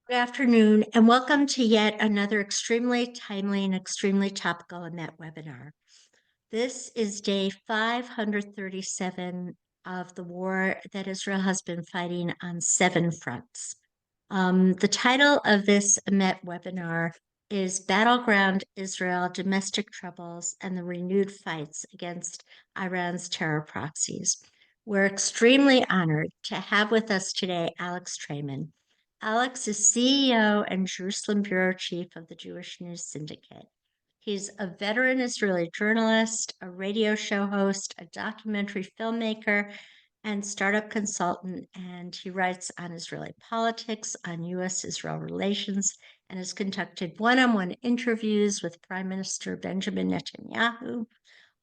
Good afternoon, and welcome to yet another extremely timely and extremely topical Net webinar. This is day 537 of the war that Israel has been fighting on 7 fronts. The title of this Met webinar is Battleground Israel Domestic Troubles and the Renewed Fights Against Iran's Terror Proxies. We're extremely honored to have with us today Alex Trayman. Alex is CEO and Jerusalem Bureau Chief of the Jewish News Syndicate. He's a veteran Israeli journalist, a radio show host, a documentary filmmaker, and startup consultant. And he writes on Israeli politics, on U.S. Israel relations, and has conducted one on one interviews with Prime Minister Benjamin Netanyahu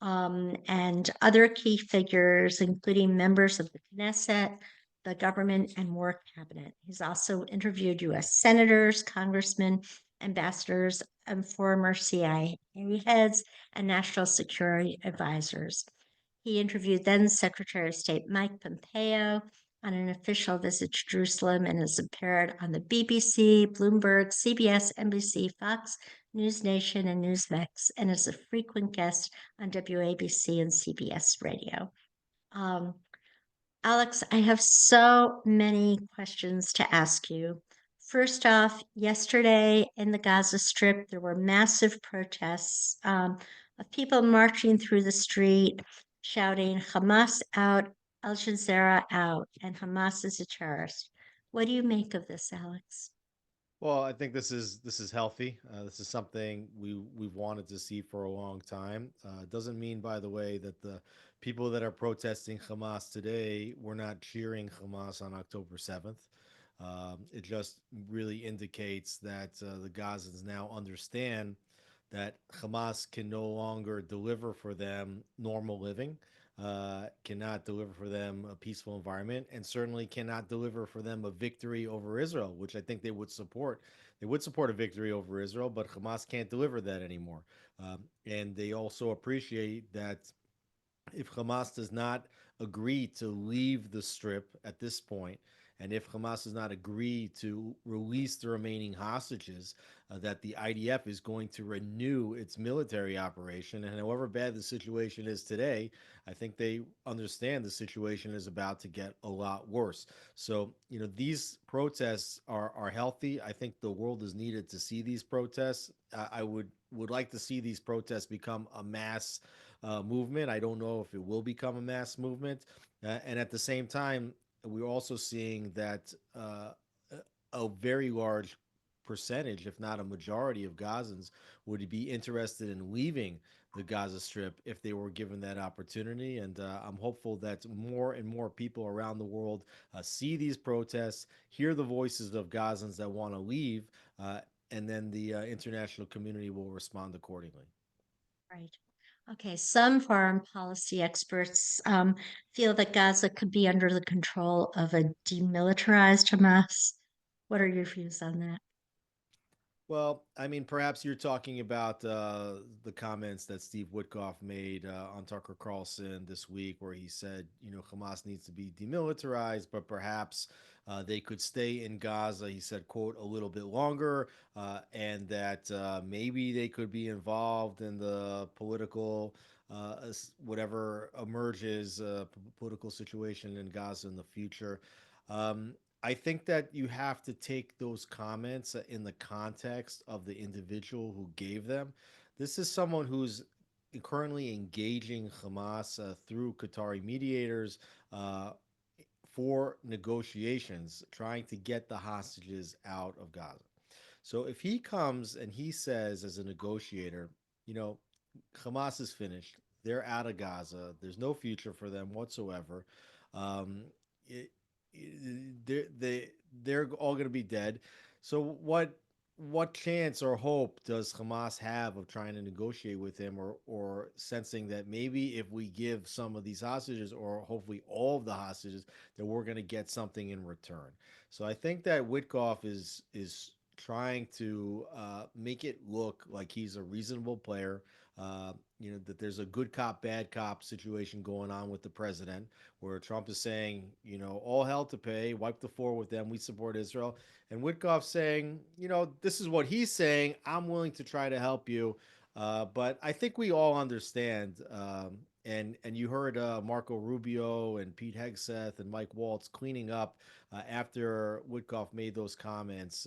and other key figures, including members of the Knesset, the government, and war cabinet. He's also interviewed U.S. senators, congressmen, ambassadors, and former CIA heads and national security advisors. He interviewed then Secretary of State Mike Pompeo on an official visit to Jerusalem and has appeared on the BBC, Bloomberg, CBS, NBC, Fox, News Nation, and Newsmax, and is a frequent guest on WABC and CBS radio. Alex, I have so many questions to ask you. First off, yesterday in the Gaza Strip, there were massive protests of people marching through the street shouting, Hamas out, Al Jazeera out, and Hamas is a terrorist. What do you make of this, Alex? Well, I think this is healthy. This is something we've wanted to see for a long time. It doesn't mean, by the way, that the people that are protesting Hamas today were not cheering Hamas on October 7th. It just really indicates that the Gazans now understand that Hamas can no longer deliver for them normal living, cannot deliver for them a peaceful environment, and certainly cannot deliver for them a victory over Israel, which I think they would support. They would support a victory over Israel, but Hamas can't deliver that anymore. And they also appreciate that if Hamas does not agree to leave the strip at this point, and if Hamas does not agree to release the remaining hostages, that the IDF is going to renew its military operation. And however bad the situation is today, I think they understand the situation is about to get a lot worse. So, these protests are healthy. I think the world is needed to see these protests. I would like to see these protests become a mass movement. I don't know if it will become a mass movement. And at the same time, we're also seeing that a very large percentage, if not a majority of Gazans, would be interested in leaving the Gaza Strip if they were given that opportunity. And I'm hopeful that more and more people around the world see these protests, hear the voices of Gazans that want to leave, and then the international community will respond accordingly. Right. Okay, some foreign policy experts feel that Gaza could be under the control of a demilitarized Hamas. What are your views on that? Well, I mean, perhaps you're talking about the comments that Steve Witkoff made on Tucker Carlson this week, where he said, Hamas needs to be demilitarized, but perhaps they could stay in Gaza. He said, "quote a little bit longer," and that maybe they could be involved in the political. Whatever emerges, political situation in Gaza in the future. Um, I think that you have to take those comments in the context of the individual who gave them. This is someone who's currently engaging Hamas through Qatari mediators uh, for negotiations, trying to get the hostages out of Gaza. So if he comes and he says, as a negotiator, you know, Hamas is finished, they're out of Gaza, there's no future for them whatsoever. Um, it, they they're all going to be dead. So what chance or hope does Hamas have of trying to negotiate with him, or sensing that maybe if we give some of these hostages, or hopefully all of the hostages, that we're going to get something in return? So I think that Witkoff is trying to make it look like he's a reasonable player, That there's a good cop, bad cop situation going on with the president, where Trump is saying, all hell to pay, wipe the floor with them, we support Israel. And Witkoff saying, this is what he's saying, I'm willing to try to help you. But I think we all understand. And you heard Marco Rubio and Pete Hegseth and Mike Waltz cleaning up after Witkoff made those comments.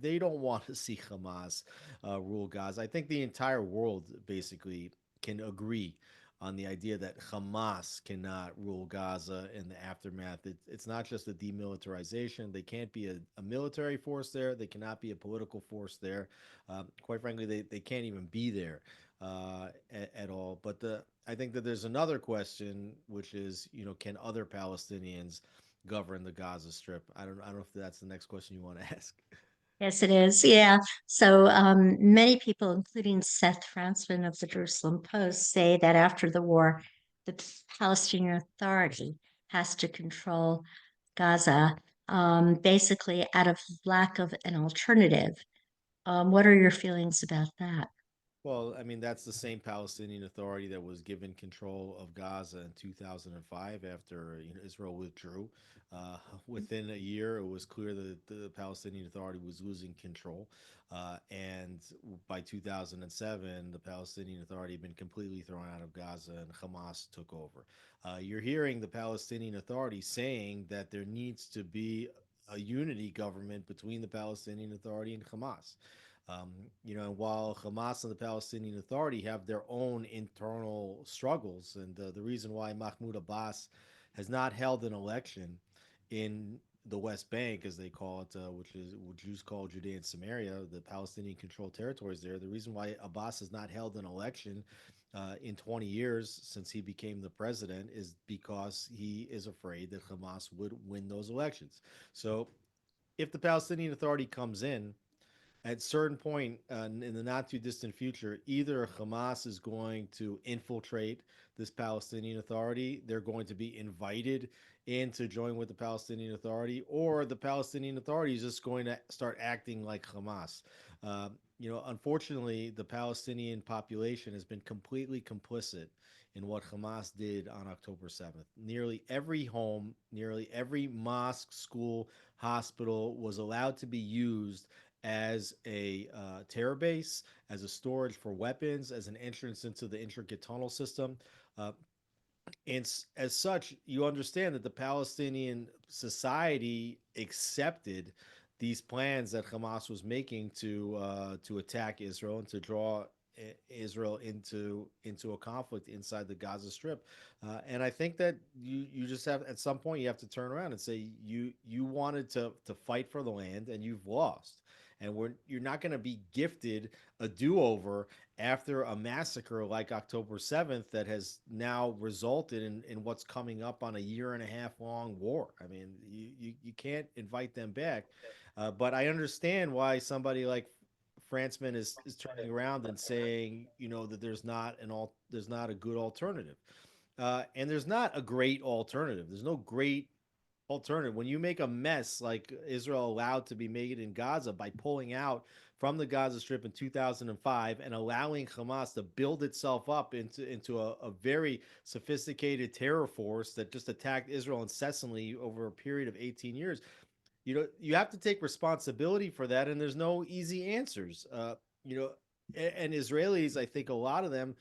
They don't want to see Hamas rule Gaza. I think the entire world basically can agree on the idea that Hamas cannot rule Gaza in the aftermath. It's not just a demilitarization. They can't be a military force there. They cannot be a political force there. Quite frankly, they can't even be there at all. But I think that there's another question, which is, can other Palestinians govern the Gaza Strip? I don't know if that's the next question you want to ask. Yes, it is. Yeah. So many people, including Seth Frantzman of the Jerusalem Post, say that after the war, the Palestinian Authority has to control Gaza, basically out of lack of an alternative. What are your feelings about that? Well, I mean, that's the same Palestinian Authority that was given control of Gaza in 2005 after Israel withdrew. Within a year, it was clear that the Palestinian Authority was losing control. And by 2007, the Palestinian Authority had been completely thrown out of Gaza and Hamas took over. You're hearing the Palestinian Authority saying that there needs to be a unity government between the Palestinian Authority and Hamas. While Hamas and the Palestinian Authority have their own internal struggles, and the reason why Mahmoud Abbas has not held an election in the West Bank, as they call it, which is what Jews call Judea and Samaria, the Palestinian-controlled territories there. The reason why Abbas has not held an election in 20 years since he became the president is because he is afraid that Hamas would win those elections. So, if the Palestinian Authority comes in at certain point in the not too distant future, either Hamas is going to infiltrate this Palestinian Authority, they're going to be invited in to join with the Palestinian Authority, or the Palestinian Authority is just going to start acting like Hamas. Unfortunately, the Palestinian population has been completely complicit in what Hamas did on October 7th. Nearly every home, nearly every mosque, school, hospital was allowed to be used as a terror base, as a storage for weapons, as an entrance into the intricate tunnel system. Uh, and as such, you understand that the Palestinian society accepted these plans that Hamas was making to attack Israel and to draw Israel into a conflict inside the Gaza Strip. And I think that you just have, at some point, you have to turn around and say you wanted to fight for the land and you've lost. And you're not going to be gifted a do-over after a massacre like October 7th that has now resulted in what's coming up on a year and a half long war. I mean, you can't invite them back. But I understand why somebody like Frantzman is turning around and saying, that there's not a good alternative. And there's not a great alternative. There's no great alternative. When you make a mess like Israel allowed to be made in Gaza by pulling out from the Gaza Strip in 2005 and allowing Hamas to build itself up into a very sophisticated terror force that just attacked Israel incessantly over a period of 18 years, you have to take responsibility for that, and there's no easy answers. You know, and Israelis, I think a lot of them,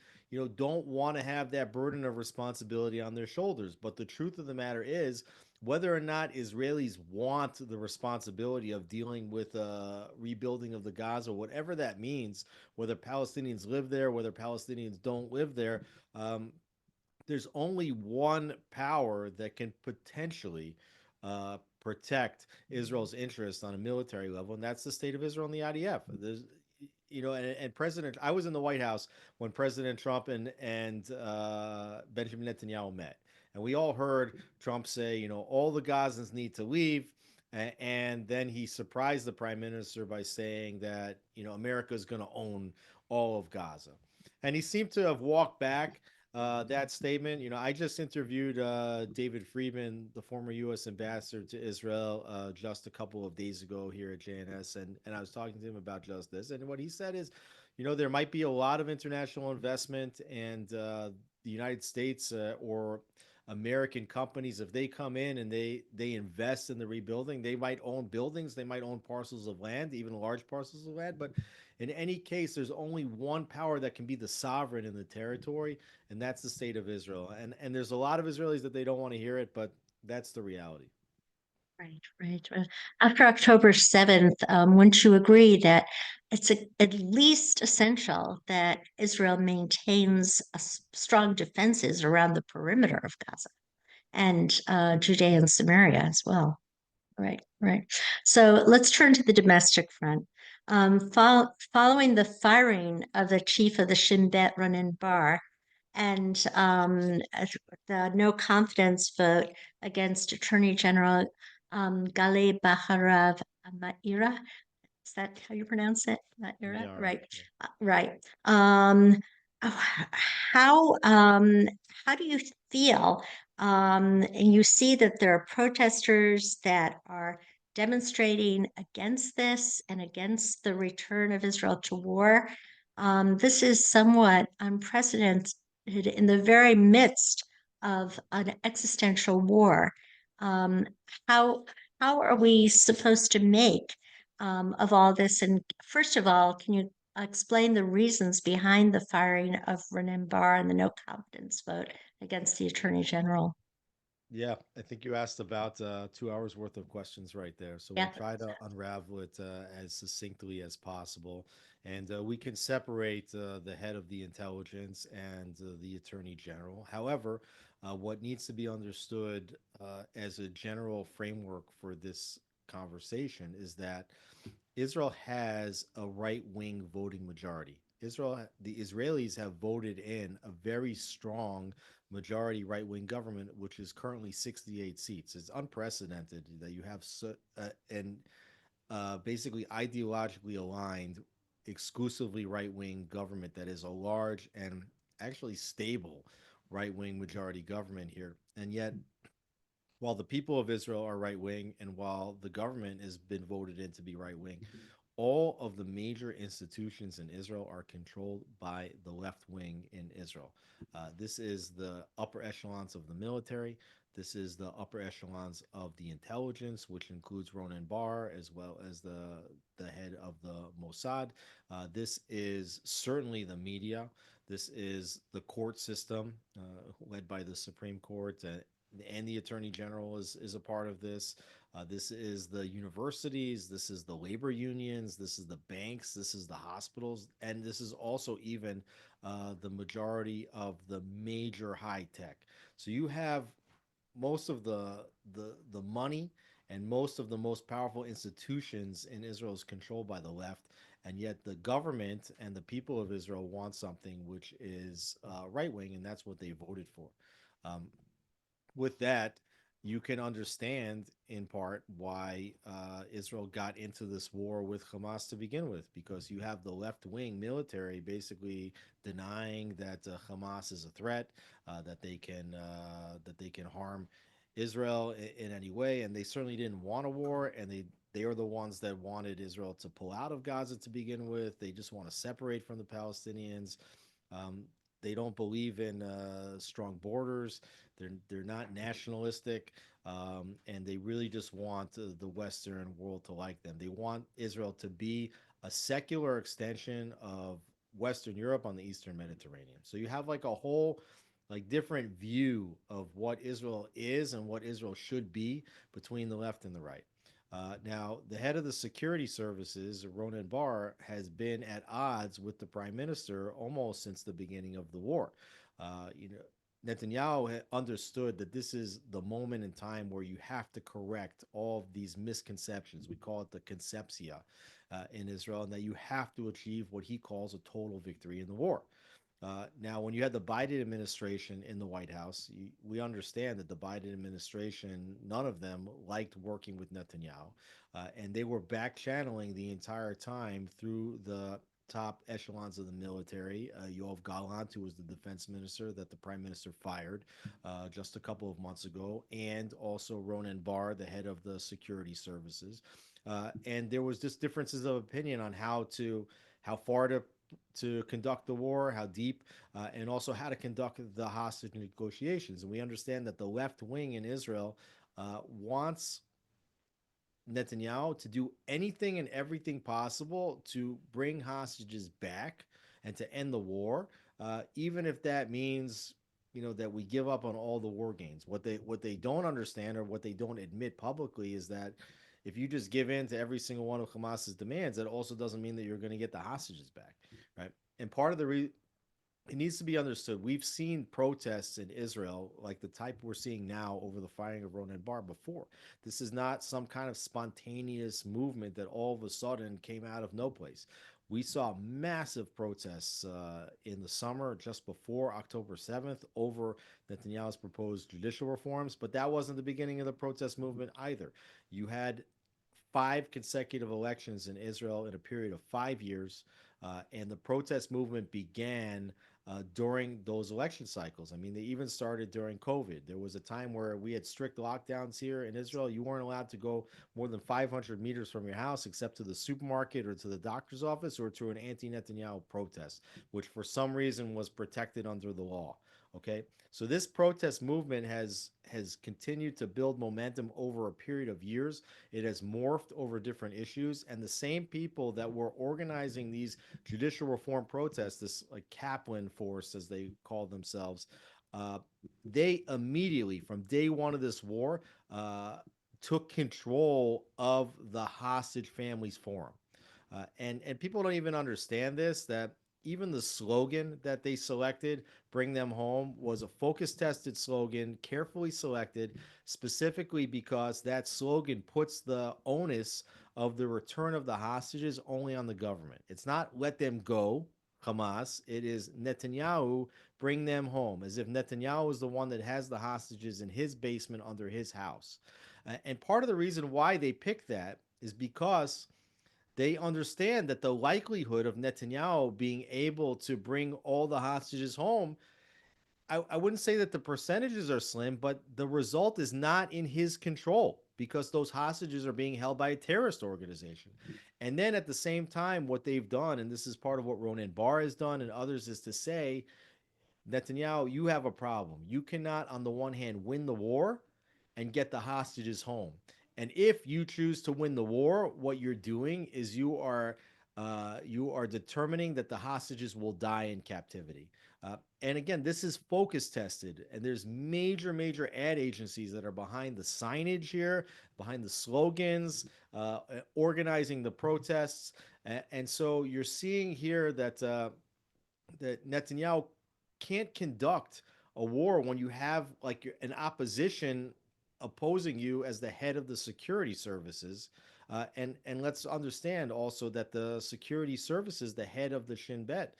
don't want to have that burden of responsibility on their shoulders. But the truth of the matter is, whether or not Israelis want the responsibility of dealing with rebuilding of the Gaza, whatever that means, whether Palestinians live there, whether Palestinians don't live there, there's only one power that can potentially protect Israel's interests on a military level, and that's the state of Israel and the IDF. And President, I was in the White House when President Trump and Benjamin Netanyahu met, and we all heard Trump say, all the Gazans need to leave. And then he surprised the prime minister by saying that, America is going to own all of Gaza. And he seemed to have walked back that statement. I just interviewed David Friedman, the former U.S. ambassador to Israel, just a couple of days ago here at JNS, and I was talking to him about just this. And what he said is, There might be a lot of international investment, and the United States or American companies, if they come in and they invest in the rebuilding, they might own buildings, they might own parcels of land, even large parcels of land. But in any case, there's only one power that can be the sovereign in the territory, and that's the state of Israel. And there's a lot of Israelis that they don't want to hear it, but that's the reality. Right, right. After October 7th, wouldn't you agree that it's at least essential that Israel maintains strong defenses around the perimeter of Gaza and Judea and Samaria as well? Right, right. So let's turn to the domestic front. Following the firing of the chief of the Shin Bet, Ronen Bar, and the no confidence vote against Attorney General Gali Baharav Maira. Is that how you pronounce it? Maira, Mayara, right? yeah. Right. Oh, how do you feel? And you see that there are protesters that are demonstrating against this and against the return of Israel to war. This is somewhat unprecedented in the very midst of an existential war. Um, how how are we supposed to make of all this? And first of all, can you explain the reasons behind the firing of Renan Barr and the no confidence vote against the Attorney General? Yeah, I think you asked about 2 hours worth of questions right there. So we'll Yeah. try to unravel it as succinctly as possible. And we can separate the head of the intelligence and the attorney general. However, what needs to be understood as a general framework for this conversation is that Israel has a right wing voting majority. The Israelis have voted in a very strong majority right wing government, which is currently 68 seats. It's unprecedented that you have an basically ideologically aligned, exclusively right wing government that is a large and actually stable right wing majority government here. And yet, while the people of Israel are right wing and while the government has been voted in to be right wing, all of the major institutions in Israel are controlled by the left wing in Israel. This is the upper echelons of the military. This is the upper echelons of the intelligence, which includes Ronan Bar as well as the head of the Mossad. This is certainly the media. This is the court system, led by the Supreme Court, and the Attorney General is a part of this. This is the universities, this is the labor unions, this is the banks, this is the hospitals, and this is also even the majority of the major high tech. So you have most of the money and most of the most powerful institutions in Israel is controlled by the left, and yet the government and the people of Israel want something which is right wing, and that's what they voted for. Um, with that, you can understand in part why Israel got into this war with Hamas to begin with, because you have the left wing military basically denying that Hamas is a threat, that they can harm Israel in any way, and they certainly didn't want a war, and they are the ones that wanted Israel to pull out of Gaza to begin with. They just want to separate from the Palestinians. Um, they don't believe in strong borders. They're not nationalistic, and they really just want the Western world to like them. They want Israel to be a secular extension of Western Europe on the Eastern Mediterranean. So you have like a whole like different view of what Israel is and what Israel should be between the left and the right. Now, the head of the security services, Ronan Bar, has been at odds with the prime minister almost since the beginning of the war. Uh, you know, Netanyahu understood that this is the moment in time where you have to correct all of these misconceptions. We call it the conceptia in Israel, and that you have to achieve what he calls a total victory in the war. Now, when you had the Biden administration in the White House, we understand that the Biden administration, none of them liked working with Netanyahu, and they were back channeling the entire time through the top echelons of the military. Yoav Gallant, who was the defense minister that the prime minister fired just a couple of months ago, and also Ronan Bar, the head of the security services. And there was just differences of opinion on how far to to conduct the war, how deep, and also how to conduct the hostage negotiations. And we understand that the left wing in Israel wants Netanyahu to do anything and everything possible to bring hostages back and to end the war, even if that means that we give up on all the war gains. What they don't understand, or what they don't admit publicly, is that if you just give in to every single one of Hamas's demands, that also doesn't mean that you're going to get the hostages back, right? And part of it needs to be understood. We've seen protests in Israel like the type we're seeing now over the firing of Ronen Bar before. This is not some kind of spontaneous movement that all of a sudden came out of no place. We saw massive protests in the summer just before October 7th over Netanyahu's proposed judicial reforms, but that wasn't the beginning of the protest movement either. You had 5 consecutive elections in Israel in a period of 5 years, and the protest movement began during those election cycles. I mean, they even started during COVID. There was a time where we had strict lockdowns here in Israel. You weren't allowed to go more than 500 meters from your house except to the supermarket or to the doctor's office or to an anti Netanyahu protest, which for some reason was protected under the law. Okay, so this protest movement has continued to build momentum over a period of years. It has morphed over different issues, and the same people that were organizing these judicial reform protests, this like Kaplan force as they call themselves, uh, they immediately from day one of this war took control of the hostage families forum. And people don't even understand this, that even the slogan that they selected, bring them home, was a focus tested slogan, carefully selected, specifically because that slogan puts the onus of the return of the hostages only on the government. It's not let them go, Hamas. It is Netanyahu, bring them home, as if Netanyahu is the one that has the hostages in his basement under his house. And part of the reason why they picked that is because they understand that the likelihood of Netanyahu being able to bring all the hostages home, I wouldn't say that the percentages are slim, but the result is not in his control because those hostages are being held by a terrorist organization. And then at the same time, what they've done, and this is part of what Ronen Bar has done and others, is to say, Netanyahu, you have a problem. You cannot, on the one hand, win the war and get the hostages home. And if you choose to win the war, what you're doing is you are determining that the hostages will die in captivity. And again, this is focus tested, and there's major ad agencies that are behind the signage here, behind the slogans, organizing the protests, and so you're seeing here that Netanyahu can't conduct a war when you have like an opposition opposing you as the head of the security services. And let's understand also that the security services, the head of the Shin Bet,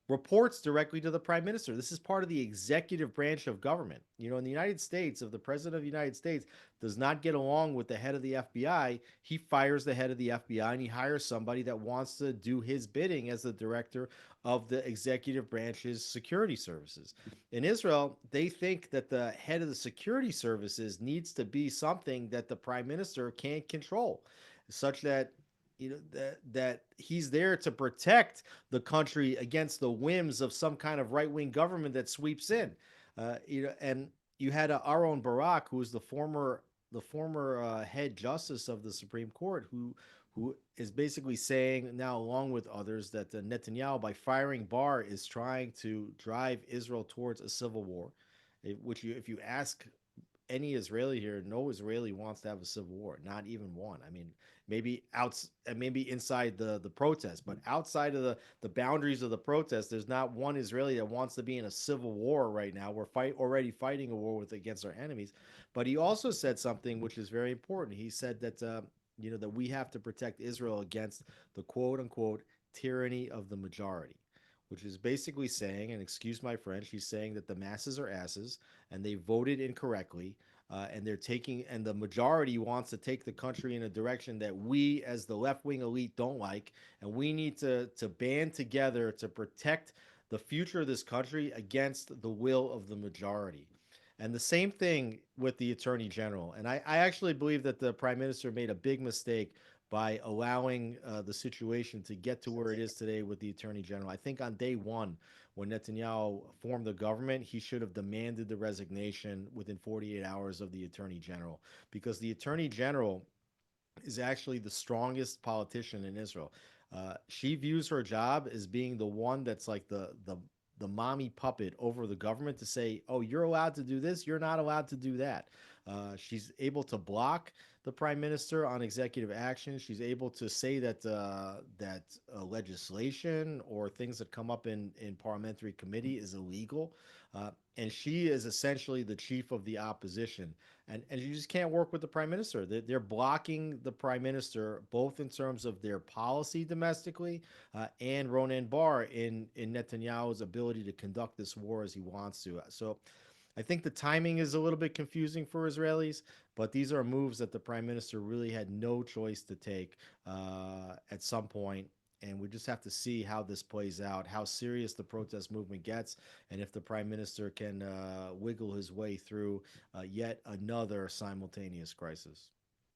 reports directly to the prime minister. This is part of the executive branch of government. In the United States, if the president of the United States does not get along with the head of the FBI, he fires the head of the FBI and he hires somebody that wants to do his bidding as the director of the executive branch's security services. In Israel, they think that the head of the security services needs to be something that the prime minister can't control, such that that he's there to protect the country against the whims of some kind of right-wing government that sweeps in. And you had Aaron Barak, who was the former head justice of the Supreme Court, who is basically saying now, along with others, that Netanyahu, by firing Barr, is trying to drive Israel towards a civil war. If you ask any Israeli here, no Israeli wants to have a civil war, not even one. I mean, maybe inside the protest, but outside of the boundaries of the protest, there's not one Israeli that wants to be in a civil war right now. We're already fighting a war against our enemies. But he also said something which is very important. He said that that we have to protect Israel against the quote unquote tyranny of the majority, which is basically saying, and excuse my French, he's saying that the masses are asses and they voted incorrectly, and the majority wants to take the country in a direction that we, as the left wing elite, don't like, and we need to band together to protect the future of this country against the will of the majority. And the same thing with the attorney general. And I actually believe that the prime minister made a big mistake by allowing the situation to get to where it is today with the attorney general. I think on day one, when Netanyahu formed the government, he should have demanded the resignation within 48 hours of the attorney general, because the attorney general is actually the strongest politician in Israel. She views her job as being the one that's like the mommy puppet over the government to say, "Oh, you're allowed to do this. You're not allowed to do that." She's able to block the prime minister on executive action. She's able to say that legislation or things that come up in parliamentary committee is illegal. And she is essentially the chief of the opposition, and you just can't work with the prime minister. They're blocking the prime minister both in terms of their policy domestically and Ronan Bar in Netanyahu's ability to conduct this war as he wants to. So I think the timing is a little bit confusing for Israelis, but these are moves that the prime minister really had no choice to take at some point. And we just have to see how this plays out, how serious the protest movement gets, and if the prime minister can wiggle his way through yet another simultaneous crisis.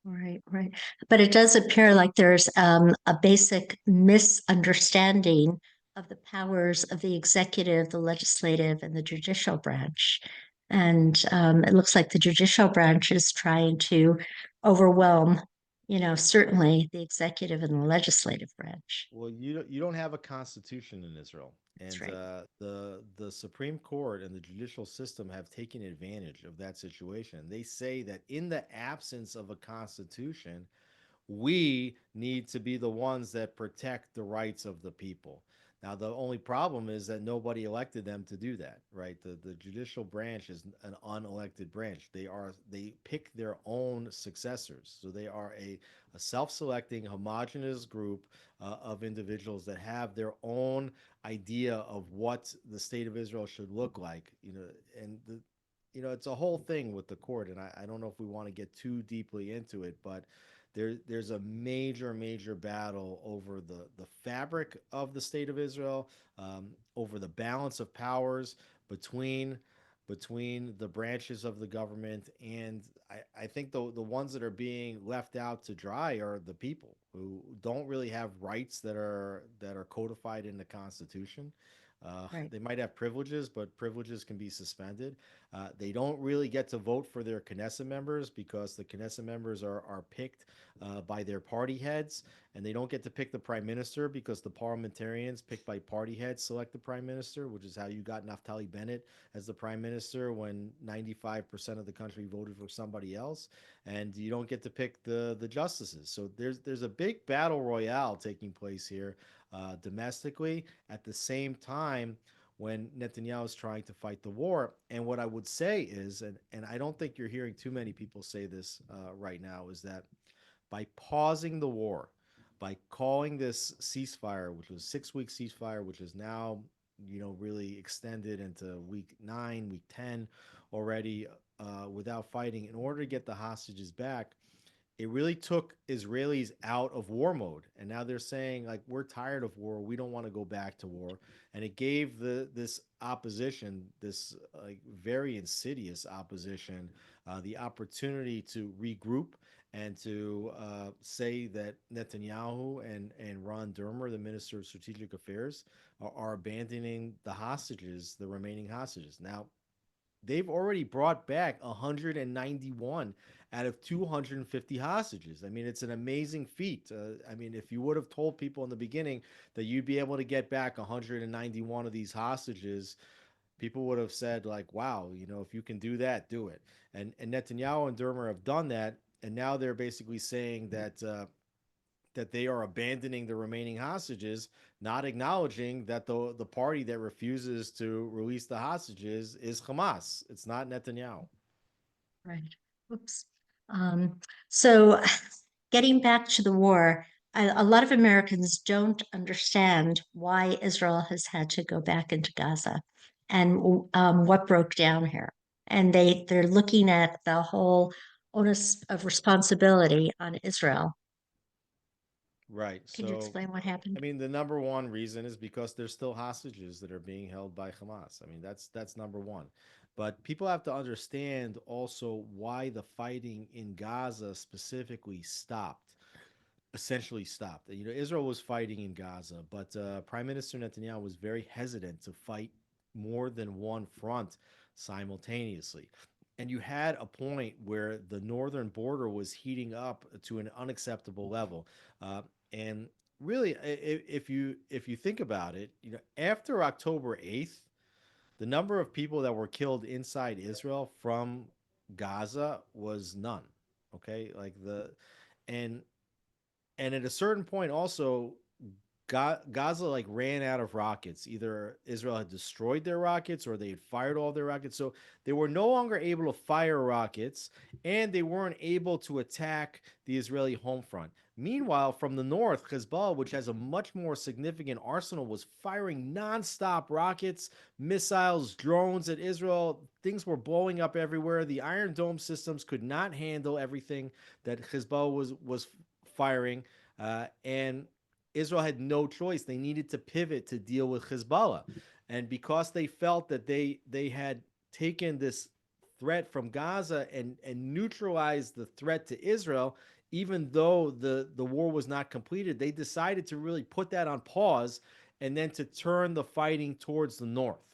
Right, right. But it does appear like there's a basic misunderstanding of the powers of the executive, the legislative, and the judicial branch. And it looks like the judicial branch is trying to overwhelm, certainly the executive and the legislative branch. Well, you don't have a constitution in Israel, That's and right. the Supreme Court and the judicial system have taken advantage of that situation. They say that in the absence of a constitution, we need to be the ones that protect the rights of the people. Now, the only problem is that nobody elected them to do that, right? The judicial branch is an unelected branch. They pick their own successors, so they are a self-selecting, homogenous group of individuals that have their own idea of what the state of Israel should look like. And it's a whole thing with the court, and I don't know if we want to get too deeply into it, but there's a major battle over the fabric of the state of Israel, over the balance of powers between the branches of the government, and I think the ones that are being left out to dry are the people who don't really have rights that are codified in the Constitution. Right. They might have privileges, but privileges can be suspended. They don't really get to vote for their Knesset members because the Knesset members are picked by their party heads, and they don't get to pick the prime minister because the parliamentarians picked by party heads select the prime minister, which is how you got Naftali Bennett as the prime minister when 95% of the country voted for somebody else, and you don't get to pick the justices. So there's a big battle royale taking place here domestically at the same time when Netanyahu is trying to fight the war. And what I would say is, and I don't think you're hearing too many people say this right now, is that by pausing the war, by calling this ceasefire, which was 6 week ceasefire, which is now really extended into week 9, week 10 already without fighting, in order to get the hostages back, it really took Israelis out of war mode, and now they're saying like we're tired of war, we don't want to go back to war, and it gave this opposition, this like very insidious opposition, the opportunity to regroup and to say that Netanyahu and Ron Dermer, the Minister of Strategic Affairs, are abandoning the hostages, the remaining hostages. Now, they've already brought back 191 out of 250 hostages. I mean, it's an amazing feat. I mean, if you would have told people in the beginning that you'd be able to get back 191 of these hostages, people would have said, like, wow, if you can do that, do it. And Netanyahu and Dermer have done that. And now they're basically saying that they are abandoning the remaining hostages, not acknowledging that the party that refuses to release the hostages is Hamas. It's not Netanyahu. Right. Oops. Um, so, getting back to the war, a lot of Americans don't understand why Israel has had to go back into Gaza and what broke down here. And they're looking at the whole onus of responsibility on Israel. Right. Can you So, explain what I happened? mean, the number one reason is because there's still hostages that are being held by Hamas. I mean, that's number one. But people have to understand also why the fighting in Gaza specifically stopped. essentially stopped. You know, Israel was fighting in Gaza, but Prime Minister Netanyahu was very hesitant to fight more than one front simultaneously. And you had a point where the northern border was heating up to an unacceptable level. And really, if you think about it, you know, after October 8th, the number of people that were killed inside Israel from Gaza was none. Okay, like the and and at a certain point also Gaza like ran out of rockets. Either Israel had destroyed their rockets or they had fired all their rockets. So they were no longer able to fire rockets and they weren't able to attack the Israeli home front. Meanwhile, from the north, Hezbollah, which has a much more significant arsenal, was firing nonstop rockets, missiles, drones at Israel. Things were blowing up everywhere. The Iron Dome systems could not handle everything that Hezbollah was firing. And Israel had no choice. They needed to pivot to deal with Hezbollah. And because they felt that they had taken this threat from Gaza and neutralized the threat to Israel, even though the war was not completed, they decided to really put that on pause and then to turn the fighting towards the north.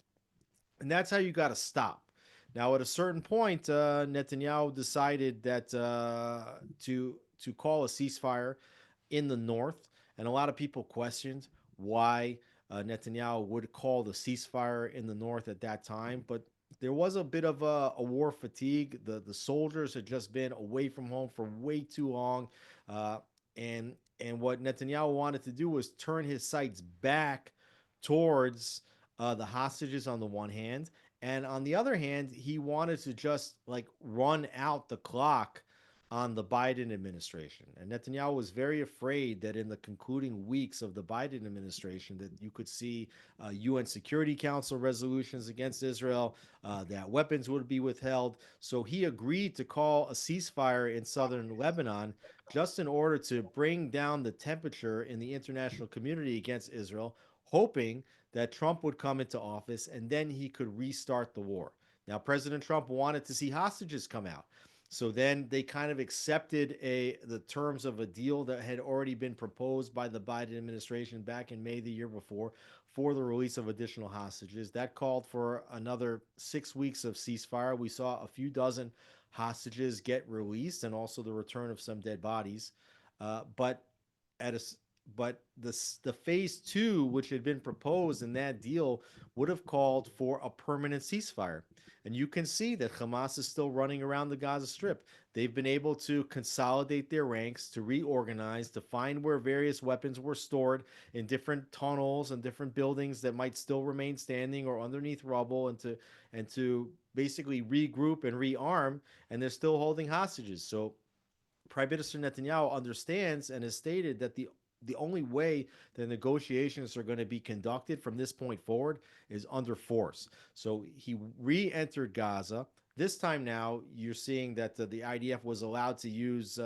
And that's how you got to stop. Now, at a certain point, Netanyahu decided that to call a ceasefire in the north, and a lot of people questioned why Netanyahu would call the ceasefire in the north at that time. But there was a bit of a war fatigue. The soldiers had just been away from home for way too long, uh, and and what Netanyahu wanted to do was turn his sights back towards the hostages on the one hand, and on the other hand, he wanted to just like run out the clock on the Biden administration. And Netanyahu was very afraid that in the concluding weeks of the Biden administration that you could see UN Security Council resolutions against Israel, that weapons would be withheld. So he agreed to call a ceasefire in southern Lebanon just in order to bring down the temperature in the international community against Israel, hoping that Trump would come into office and then he could restart the war. Now, President Trump wanted to see hostages come out. So then they kind of accepted the terms of a deal that had already been proposed by the Biden administration back in May the year before for the release of additional hostages. That called for another 6 weeks of ceasefire. We saw a few dozen hostages get released and also the return of some dead bodies. But at a but the phase 2, which had been proposed in that deal, would have called for a permanent ceasefire. And you can see that Hamas is still running around the Gaza Strip. They've been able to consolidate their ranks, to reorganize, to find where various weapons were stored in different tunnels and different buildings that might still remain standing or underneath rubble, and to basically regroup and rearm. And they're still holding hostages. So Prime Minister Netanyahu understands and has stated that the only way the negotiations are going to be conducted from this point forward is under force. So he re-entered Gaza. This time now, you're seeing that the IDF was allowed to use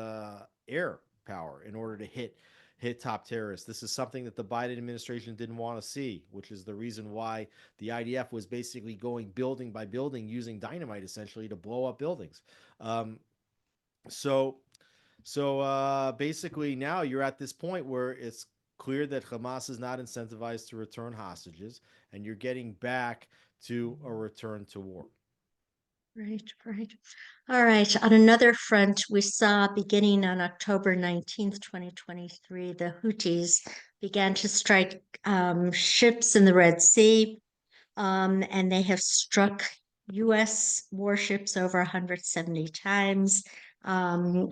air power in order to hit top terrorists. This is something that the Biden administration didn't want to see, which is the reason why the IDF was basically going building by building using dynamite essentially to blow up buildings. Um, so basically, now you're at this point where it's clear that Hamas is not incentivized to return hostages, and you're getting back to a return to war. Right, right. All right. On another front, we saw beginning on October 19th, 2023, the Houthis began to strike ships in the Red Sea, and they have struck U.S. warships over 170 times.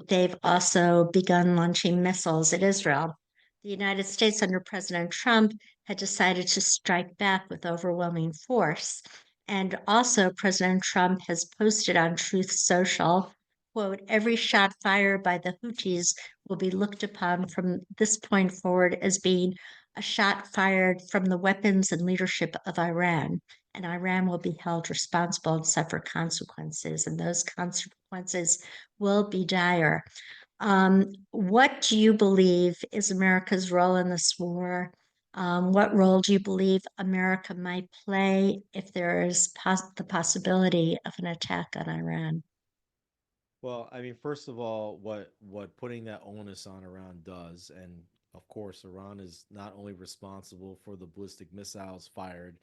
They've also begun launching missiles at Israel. The United States, under President Trump, had decided to strike back with overwhelming force. And also, President Trump has posted on Truth Social, quote, every shot fired by the Houthis will be looked upon from this point forward as being a shot fired from the weapons and leadership of Iran, and Iran will be held responsible and suffer consequences, and those consequences will be dire. What do you believe is America's role in this war? What role do you believe America might play if there is the possibility of an attack on Iran? Well, I mean, first of all, what putting that onus on Iran does, and of course, Iran is not only responsible for the ballistic missiles fired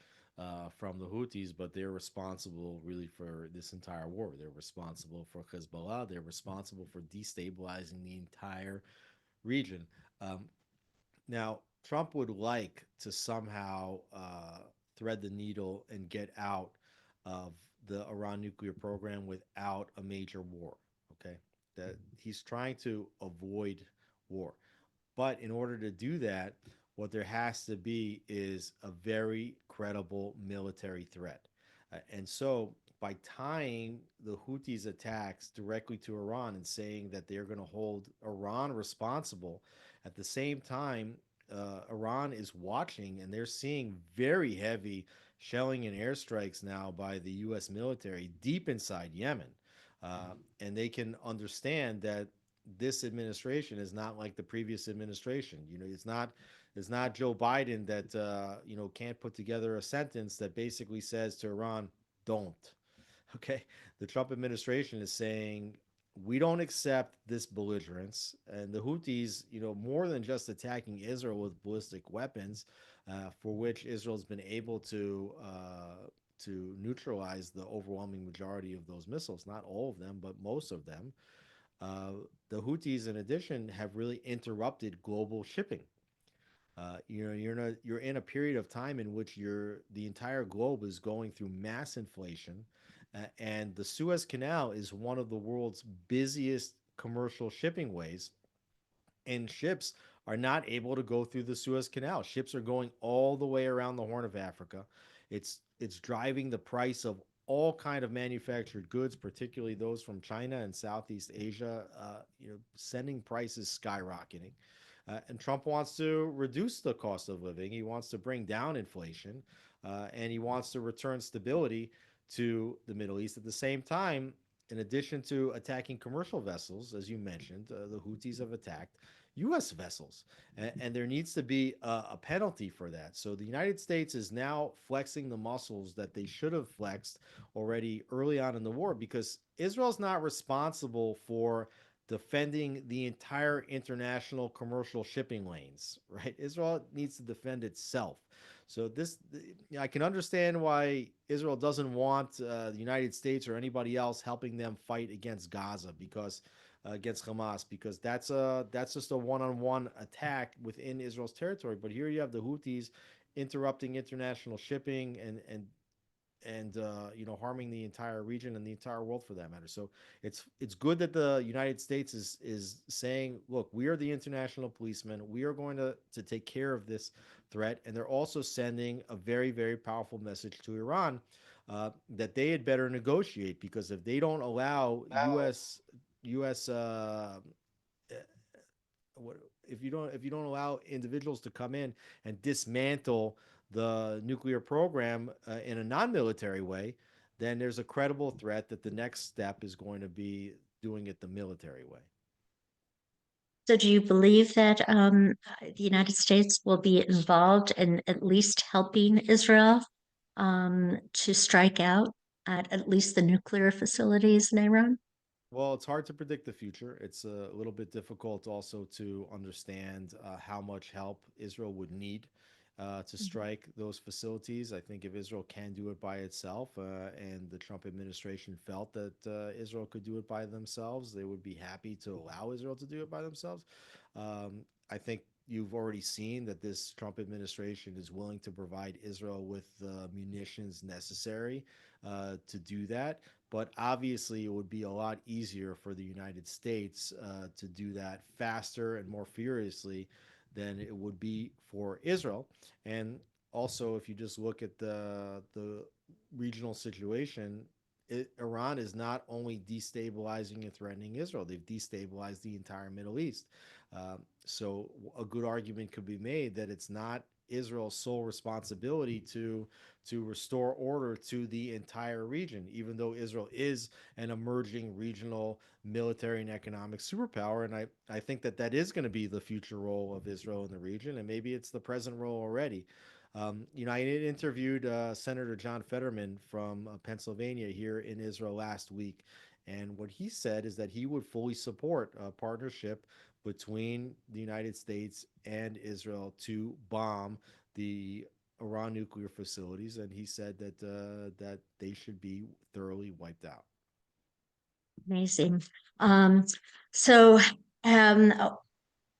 from the Houthis, but they're responsible really for this entire war. They're responsible for Hezbollah. They're responsible for destabilizing the entire region. Um, Now, Trump would like to somehow thread the needle and get out of the Iran nuclear program without a major war. Okay, that he's trying to avoid war. But in order to do that, what there has to be is a very credible military threat. And so by tying the Houthis' attacks directly to Iran and saying that they're going to hold Iran responsible, at the same time, Iran is watching and they're seeing very heavy shelling and airstrikes now by the U.S. military deep inside Yemen. And they can understand that this administration is not like the previous administration. It's not Joe Biden that can't put together a sentence that basically says to Iran, "Don't." Okay, the Trump administration is saying we don't accept this belligerence, and the Houthis, more than just attacking Israel with ballistic weapons, for which Israel's been able to neutralize the overwhelming majority of those missiles, not all of them, but most of them. Uh, the Houthis, in addition, have really interrupted global shipping. You're in a period of time in which the entire globe is going through mass inflation, and the Suez Canal is one of the world's busiest commercial shipping ways, and ships are not able to go through the Suez Canal. Ships are going all the way around the Horn of Africa. It's driving the price of all kind of manufactured goods, particularly those from China and Southeast Asia, sending prices skyrocketing. And Trump wants to reduce the cost of living. He wants to bring down inflation, and he wants to return stability to the Middle East. At the same time, in addition to attacking commercial vessels, as you mentioned, the Houthis have attacked U.S. vessels, and there needs to be a penalty for that. So the United States is now flexing the muscles that they should have flexed already early on in the war, because Israel's not responsible for defending the entire international commercial shipping lanes, right? Israel needs to defend itself. So I can understand why Israel doesn't want the United States or anybody else helping them fight against Gaza, because against Hamas, because that's just a one-on-one attack within Israel's territory. But here you have the Houthis interrupting international shipping and harming the entire region and the entire world for that matter. So it's good that the United States is saying, look, we are the international policemen. We are going to take care of this threat, and they're also sending a very very powerful message to Iran, that they had better negotiate, because if they don't allow U.S. What if you don't allow individuals to come in and dismantle the nuclear program in a non-military way, then there's a credible threat that the next step is going to be doing it the military way. So, do you believe that the United States will be involved in at least helping Israel to strike out at least the nuclear facilities in Iran? Well, it's hard to predict the future. It's a little bit difficult also to understand how much help Israel would need to Mhm. strike those facilities. I think if Israel can do it by itself, and the Trump administration felt that Israel could do it by themselves, they would be happy to allow Israel to do it by themselves. I think you've already seen that this Trump administration is willing to provide Israel with the munitions necessary to do that. But obviously, it would be a lot easier for the United States to do that faster and more furiously than it would be for Israel. And also, if you just look at the regional situation, Iran is not only destabilizing and threatening Israel; they've destabilized the entire Middle East. So, a good argument could be made that it's not Israel's sole responsibility to restore order to the entire region, even though Israel is an emerging regional military and economic superpower. And I think that is going to be the future role of Israel in the region, and maybe it's the present role already. I interviewed Senator John Fetterman from Pennsylvania here in Israel last week, And what he said is that he would fully support a partnership between the United States and Israel to bomb the Iran nuclear facilities, and he said that that they should be thoroughly wiped out. Amazing. Um, so um,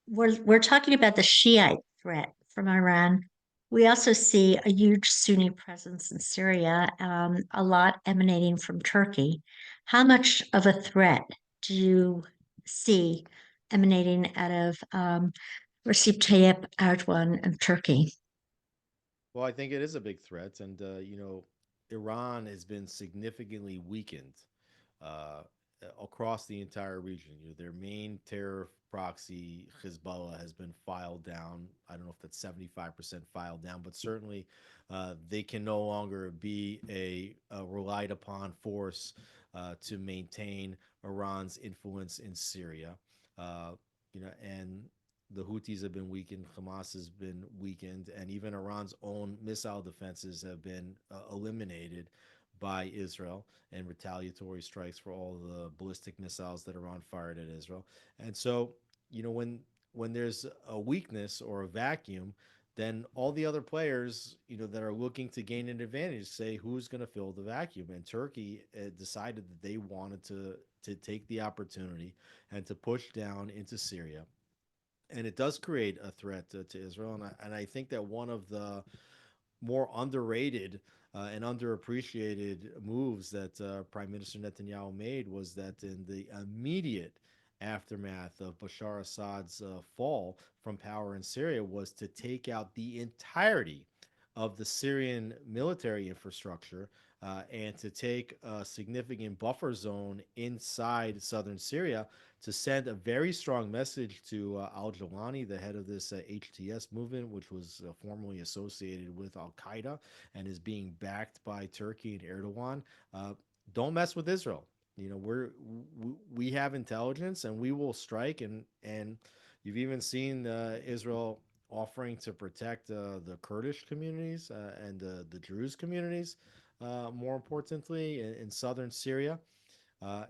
we're talking about the Shiite threat from Iran. We also see a huge Sunni presence in Syria, a lot emanating from Turkey. How much of a threat do you see emanating out of Recep Tayyip Erdogan of Turkey? Well, I think it is a big threat, and Iran has been significantly weakened uh, across the entire region. Their main terror proxy, Hezbollah, has been filed down. I don't know if that's 75% filed down, but certainly they can no longer be a relied upon force to maintain Iran's influence in Syria. Uh, and the Houthis have been weakened, Hamas has been weakened, and even Iran's own missile defenses have been eliminated by Israel and retaliatory strikes for all the ballistic missiles that Iran fired at Israel. And so, when there's a weakness or a vacuum, then all the other players, that are looking to gain an advantage, say who's going to fill the vacuum. And Turkey decided that they wanted to take the opportunity and to push down into Syria, and it does create a threat to Israel. And I think that one of the more underrated and underappreciated moves that Prime Minister Netanyahu made was that in the immediate aftermath of Bashar Assad's fall from power in Syria was to take out the entirety of the Syrian military infrastructure and to take a significant buffer zone inside southern Syria to send a very strong message to al-Jawani, the head of this HTS movement, which was formerly associated with Al Qaeda and is being backed by Turkey and Erdogan. Uh, don't mess with Israel. We have intelligence and we will strike. And you've even seen Israel offering to protect the Kurdish communities and the Druze communities, more importantly, in southern Syria.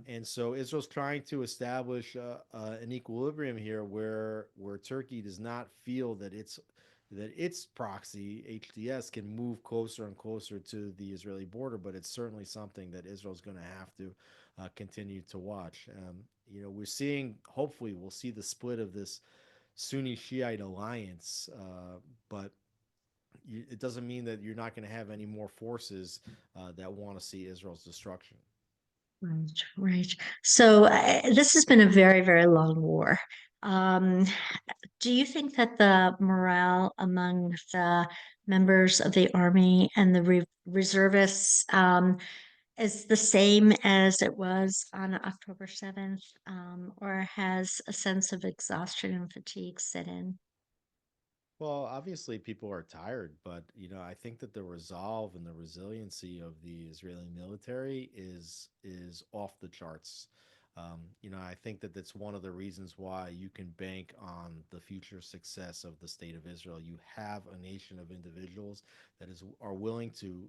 And so Israel's trying to establish an equilibrium here where Turkey does not feel that its proxy HDS can move closer and closer to the Israeli border, but it's certainly something that Israel's going to have to continue to watch. We're seeing, hopefully, we'll see the split of this Sunni Shiite alliance, but it doesn't mean that you're not going to have any more forces that want to see Israel's destruction. Right, right. So this has been a very, very long war. Um, do you think that the morale among the members of the army and the reservists is the same as it was on October 7th, or has a sense of exhaustion and fatigue set in? Well, obviously, people are tired, but I think that the resolve and the resiliency of the Israeli military is off the charts. I think that that's one of the reasons why you can bank on the future success of the state of Israel. You have a nation of individuals that are willing to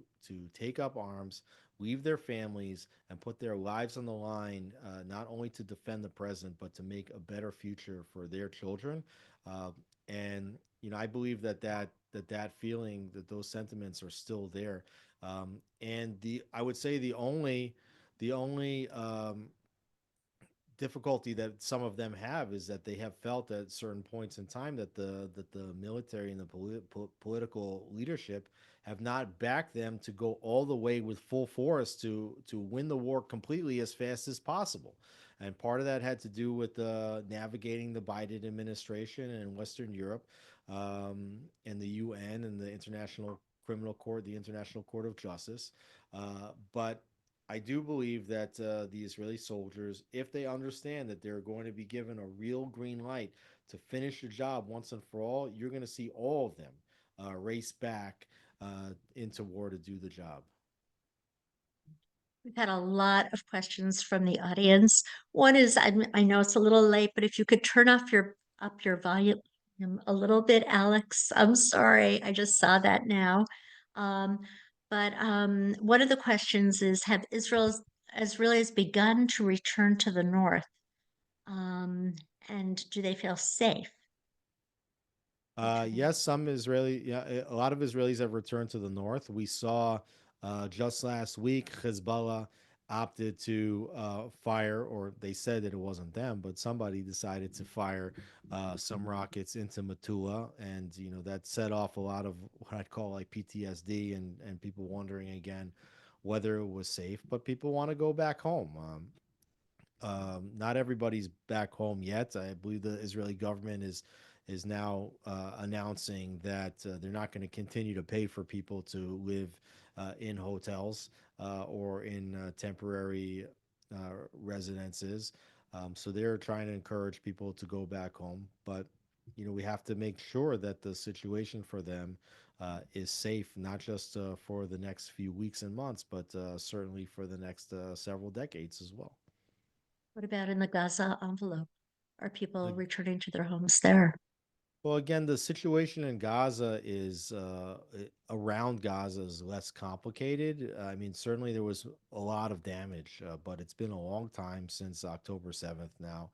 take up arms, leave their families, and put their lives on the line, not only to defend the present, but to make a better future for their children. Uh, and I believe that feeling, that those sentiments are still there. And the I would say the only difficulty that some of them have is that they have felt at certain points in time that the military and the political leadership have not backed them to go all the way with full force to win the war completely as fast as possible. And part of that had to do with navigating the Biden administration and Western Europe, and the UN and the International Criminal Court, the International Court of Justice. But I do believe that the Israeli soldiers, if they understand that they're going to be given a real green light to finish the job once and for all, you're going to see all of them race back into war to do the job. We've had a lot of questions from the audience. One is, I know it's a little late, but if you could turn off your up your volume a little bit, Alex. I'm sorry, I just saw that now. Um, but one of the questions is, have Israel's Israelis begun to return to the north? Um, and do they feel safe returning? Yes, some Israeli, yeah, a lot of Israelis have returned to the north. We saw just last week Hezbollah opted to fire, or they said that it wasn't them, but somebody decided to fire some rockets into Metula, and that set off a lot of what I'd call like PTSD, and people wondering again whether it was safe. But people want to go back home. Not everybody's back home yet. I believe the Israeli government is now announcing that they're not going to continue to pay for people to live in hotels or in temporary residences. So they're trying to encourage people to go back home, but we have to make sure that the situation for them is safe, not just for the next few weeks and months, but certainly for the next several decades as well. What about in the Gaza envelope? Are people The returning to their homes there? Well, again, the situation in Gaza is around Gaza is less complicated. I mean, certainly there was a lot of damage, but it's been a long time since October 7th now,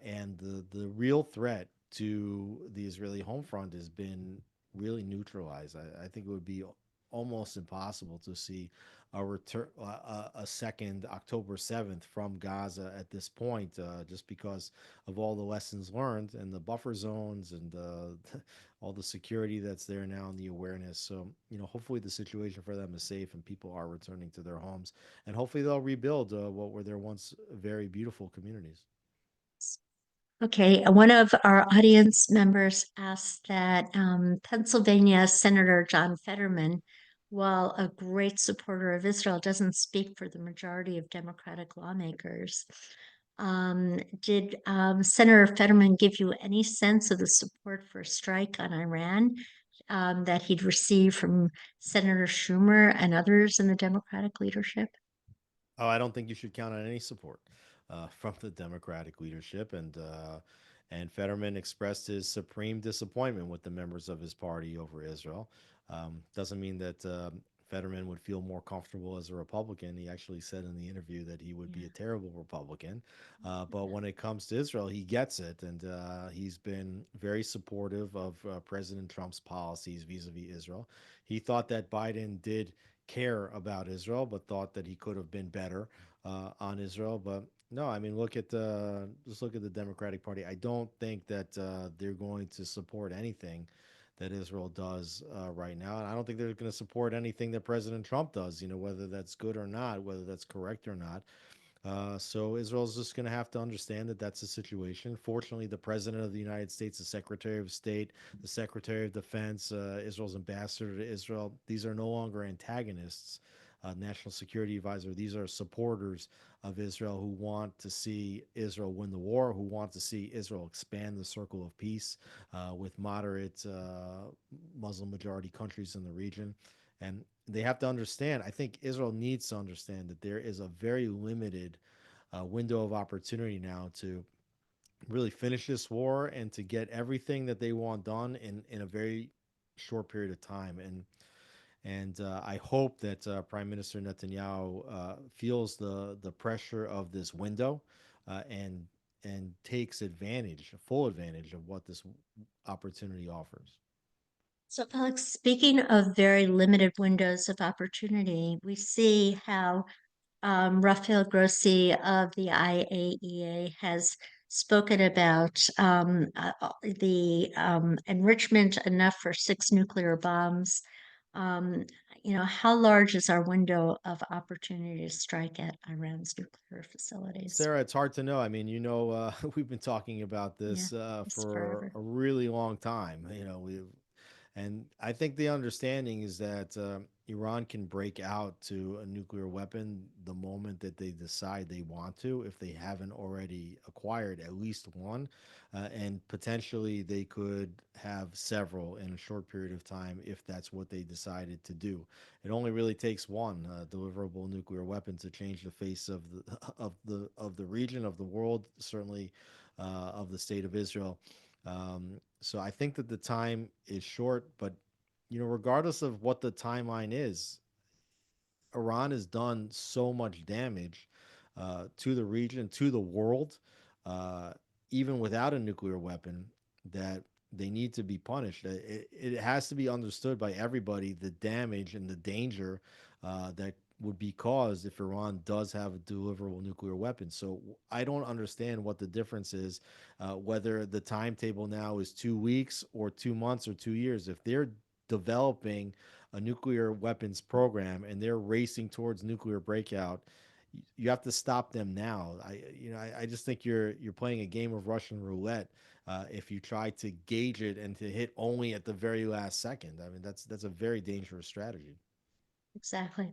and the real threat to the Israeli home front has been really neutralized. I think it would be almost impossible to see a return a second October 7th from Gaza at this point, just because of all the lessons learned and the buffer zones and all the security that's there now and the awareness. So, hopefully the situation for them is safe and people are returning to their homes, and hopefully they'll rebuild what were their once very beautiful communities. Okay, one of our audience members asked that Pennsylvania Senator John Fetterman, while a great supporter of Israel, doesn't speak for the majority of Democratic lawmakers. Did Senator Fetterman give you any sense of the support for a strike on Iran that he'd received from Senator Schumer and others in the Democratic leadership? Oh, I don't think you should count on any support from the Democratic leadership, and Fetterman expressed his supreme disappointment with the members of his party over Israel. Doesn't mean that Fetterman would feel more comfortable as a Republican. He actually said in the interview that he would be Yeah. a terrible Republican, but when it comes to Israel, he gets it, and he's been very supportive of President Trump's policies vis-a-vis Israel. He thought that Biden did care about Israel, but thought that he could have been better on Israel. But no, I mean, just look at the Democratic Party. I don't think that they're going to support anything that Israel does right now, and I don't think they're going to support anything that President Trump does. Whether that's good or not, whether that's correct or not. So Israel's just going to have to understand that that's the situation. Fortunately, the president of the United States, the secretary of state, the secretary of defense, Israel's ambassador to Israel, these are no longer antagonists. National security advisor, these are supporters of Israel who want to see Israel win the war, who want to see Israel expand the circle of peace with moderate Muslim majority countries in the region. And they have to understand, I think Israel needs to understand that there is a very limited window of opportunity now to really finish this war and to get everything that they want done in a very short period of time. And I hope that Prime Minister Netanyahu feels the pressure of this window and takes advantage, full advantage of what this opportunity offers. So, Alex, speaking of very limited windows of opportunity, we see how Rafael Grossi of the IAEA has spoken about the enrichment enough for 6 nuclear bombs. Um, how large is our window of opportunity to strike at Iran's nuclear facilities? Sarah, it's hard to know. I mean, we've been talking about Yeah, this it's for forever. a really long time. And I think the understanding is that Iran can break out to a nuclear weapon the moment that they decide they want to, if they haven't already acquired at least one. And potentially they could have several in a short period of time if that's what they decided to do. It only really takes one deliverable nuclear weapon to change the face of the of the region, of the world, certainly of the state of Israel. So I think that the time is short, but regardless of what the timeline is, Iran has done so much damage to the region, to the world, uh, even without a nuclear weapon, that they need to be punished. It has to be understood by everybody the damage and the danger that would be caused if Iran does have a deliverable nuclear weapon. So I don't understand what the difference is, whether the timetable now is 2 weeks or 2 months or 2 years. If they're developing a nuclear weapons program and they're racing towards nuclear breakout, you have to stop them now. I just think you're playing a game of Russian roulette if you try to gauge it and to hit only at the very last second. I mean, that's a very dangerous strategy. Exactly.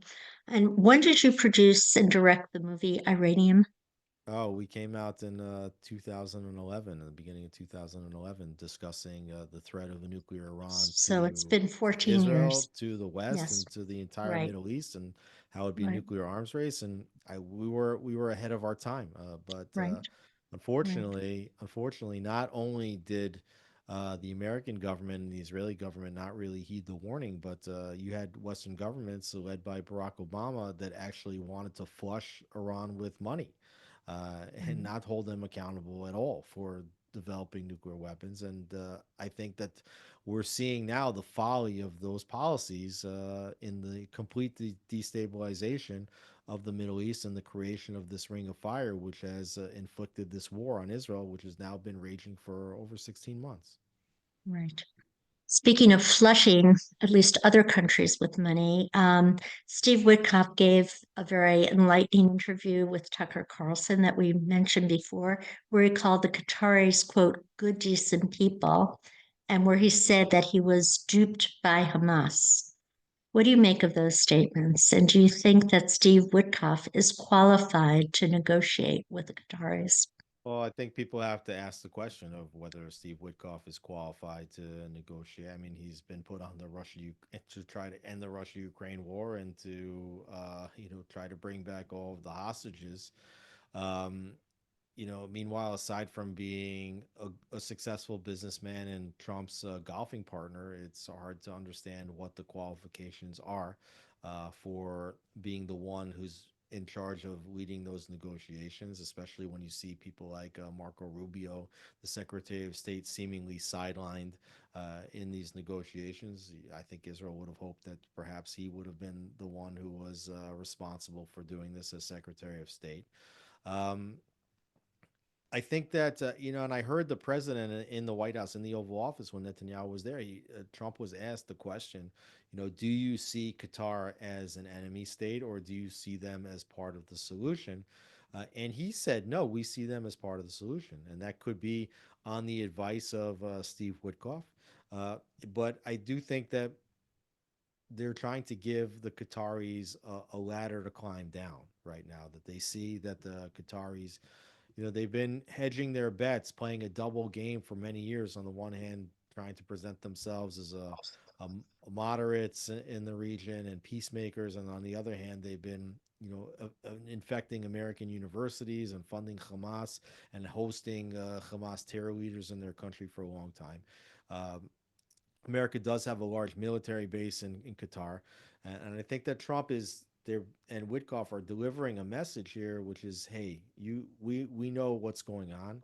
And when did you produce and direct the movie Iranium? Oh, we came out in 2011, at the beginning of 2011, discussing the threat of a nuclear Iran So it's been to 14 Israel, years. to the West, Yes, and to the entire right, Middle East, and how it'd be a right, nuclear arms race. And we were ahead of our time, but right, right. unfortunately, not only did the American government and the Israeli government not really heed the warning, but you had Western governments led by Barack Obama that actually wanted to flush Iran with money and Right. not hold them accountable at all for developing nuclear weapons. And I think that we're seeing now the folly of those policies in the complete destabilization of the Middle East and the creation of this ring of fire, which has inflicted this war on Israel, which has now been raging for over 16 months. Right. Speaking of flushing at least other countries with money, Steve Witkoff gave a very enlightening interview with Tucker Carlson that we mentioned before, where he called the Qataris, quote, good, decent people, and where he said that he was duped by Hamas. What do you make of those statements? And do you think that Steve Witkoff is qualified to negotiate with the Qataris? Well, I think people have to ask the question of whether Steve Witkoff is qualified to negotiate. I mean, he's been put on the Russia to try to end the Russia-Ukraine war and to try to bring back all of the hostages. Um, Meanwhile, aside from being a successful businessman and Trump's golfing partner, it's hard to understand what the qualifications are for being the one who's in charge of leading those negotiations, especially when you see people like Marco Rubio, the Secretary of State, seemingly sidelined in these negotiations. I think Israel would have hoped that perhaps he would have been the one who was responsible for doing this as Secretary of State. Um, I think that and I heard the president in the White House in the Oval Office when Netanyahu was there. Trump was asked the question, do you see Qatar as an enemy state or do you see them as part of the solution? And he said, no, we see them as part of the solution, and that could be on the advice of Steve Witkoff. Uh, but I do think that they're trying to give the Qataris a ladder to climb down right now. That they see that the Qataris they've been hedging their bets, playing a double game for many years. On the one hand, trying to present themselves as a moderates in the region and peacemakers, and on the other hand, they've been infecting American universities and funding Hamas and hosting Hamas terror leaders in their country for a long time. Um, America does have a large military base in Qatar, and I think that Trump is there and Witkoff are delivering a message here, which is, hey, we know what's going on,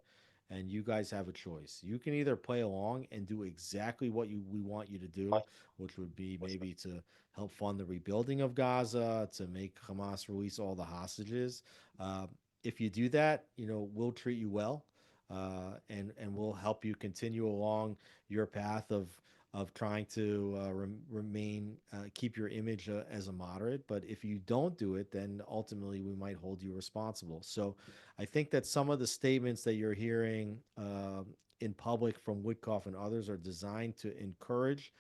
and you guys have a choice. You can either play along and do exactly what we want you to do, which would be maybe to help fund the rebuilding of Gaza, to make Hamas release all the hostages. Uh, if you do that, we'll treat you well, and we'll help you continue along your path of trying to remain keep your image as a moderate. But if you don't do it, then ultimately we might hold you responsible. So I think that some of the statements that you're hearing in public from Witkoff and others are designed to encourage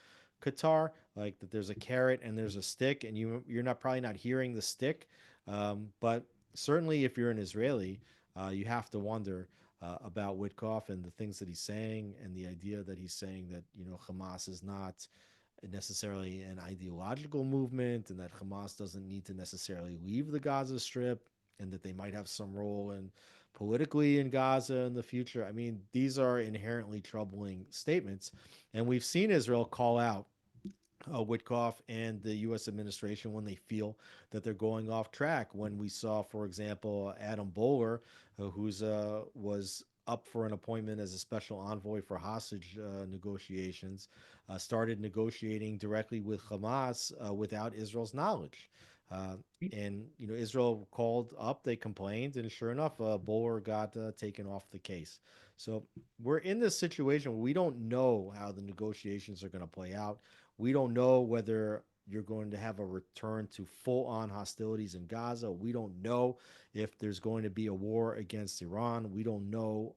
Qatar, like that there's a carrot and there's a stick, and you're not probably not hearing the stick, but certainly if you're an Israeli, you have to wonder about Witkoff and the things that he's saying, and the idea that he's saying that Hamas is not necessarily an ideological movement, and that Hamas doesn't need to necessarily leave the Gaza Strip, and that they might have some role in politically in Gaza in the future. I mean, these are inherently troubling statements, and we've seen Israel call out Witkoff and the U.S. administration when they feel that they're going off track. When we saw, for example, Adam Bowler, who's was up for an appointment as a special envoy for hostage negotiations, started negotiating directly with Hamas without Israel's knowledge. Uh, and Israel called up, they complained, and sure enough, Bowler got taken off the case. So we're in this situation where we don't know how the negotiations are going to play out. We don't know whether you're going to have a return to full on hostilities in Gaza. We don't know if there's going to be a war against Iran. We don't know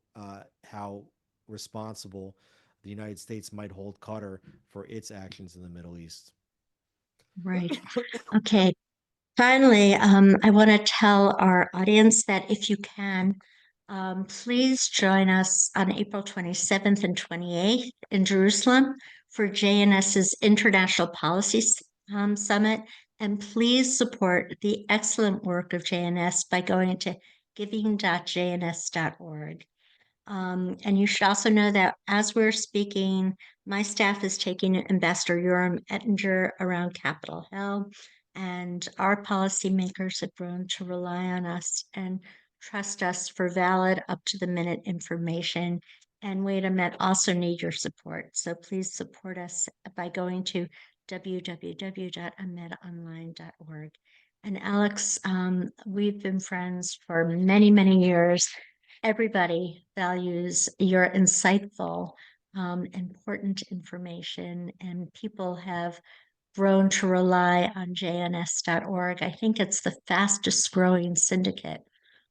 how responsible the United States might hold Qatar for its actions in the Middle East. Right. Okay. Finally, I want to tell our audience that if you can, please join us on April 27th and 28th in Jerusalem for JNS's International Policy Summit. And please support the excellent work of JNS by going to giving.jns.org. And you should also know that as we're speaking, my staff is taking Ambassador Yoram Ettinger around Capitol Hill, and our policymakers have grown to rely on us and trust us for valid, up to the minute information. And Wait a minute, also need your support. So please support us by going to www.amedonline.org. And Alex, we've been friends for many, many years. Everybody values your insightful, important information, and people have grown to rely on jns.org. I think it's the fastest growing syndicate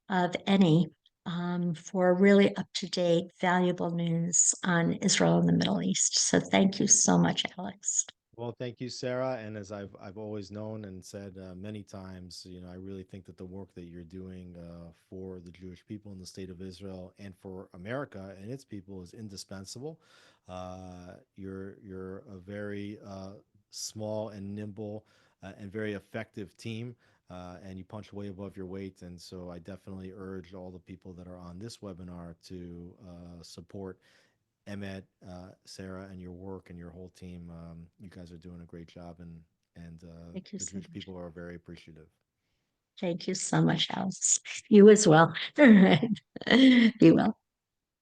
of any for really up to date, valuable news on Israel and the Middle East. So thank you so much, Alex. Well, thank you, Sarah. And as I've always known and said many times, I really think that the work that you're doing for the Jewish people in the state of Israel and for America and its people is indispensable. You're a very small and nimble and very effective team, and you punch way above your weight. And so I definitely urge all the people that are on this webinar to support Emmet, Sarah, and your work and your whole team. You guys are doing a great job, and Thank you the so Jewish much. people are very appreciative. Thank you so much, Alex. You as well. All right. Be well.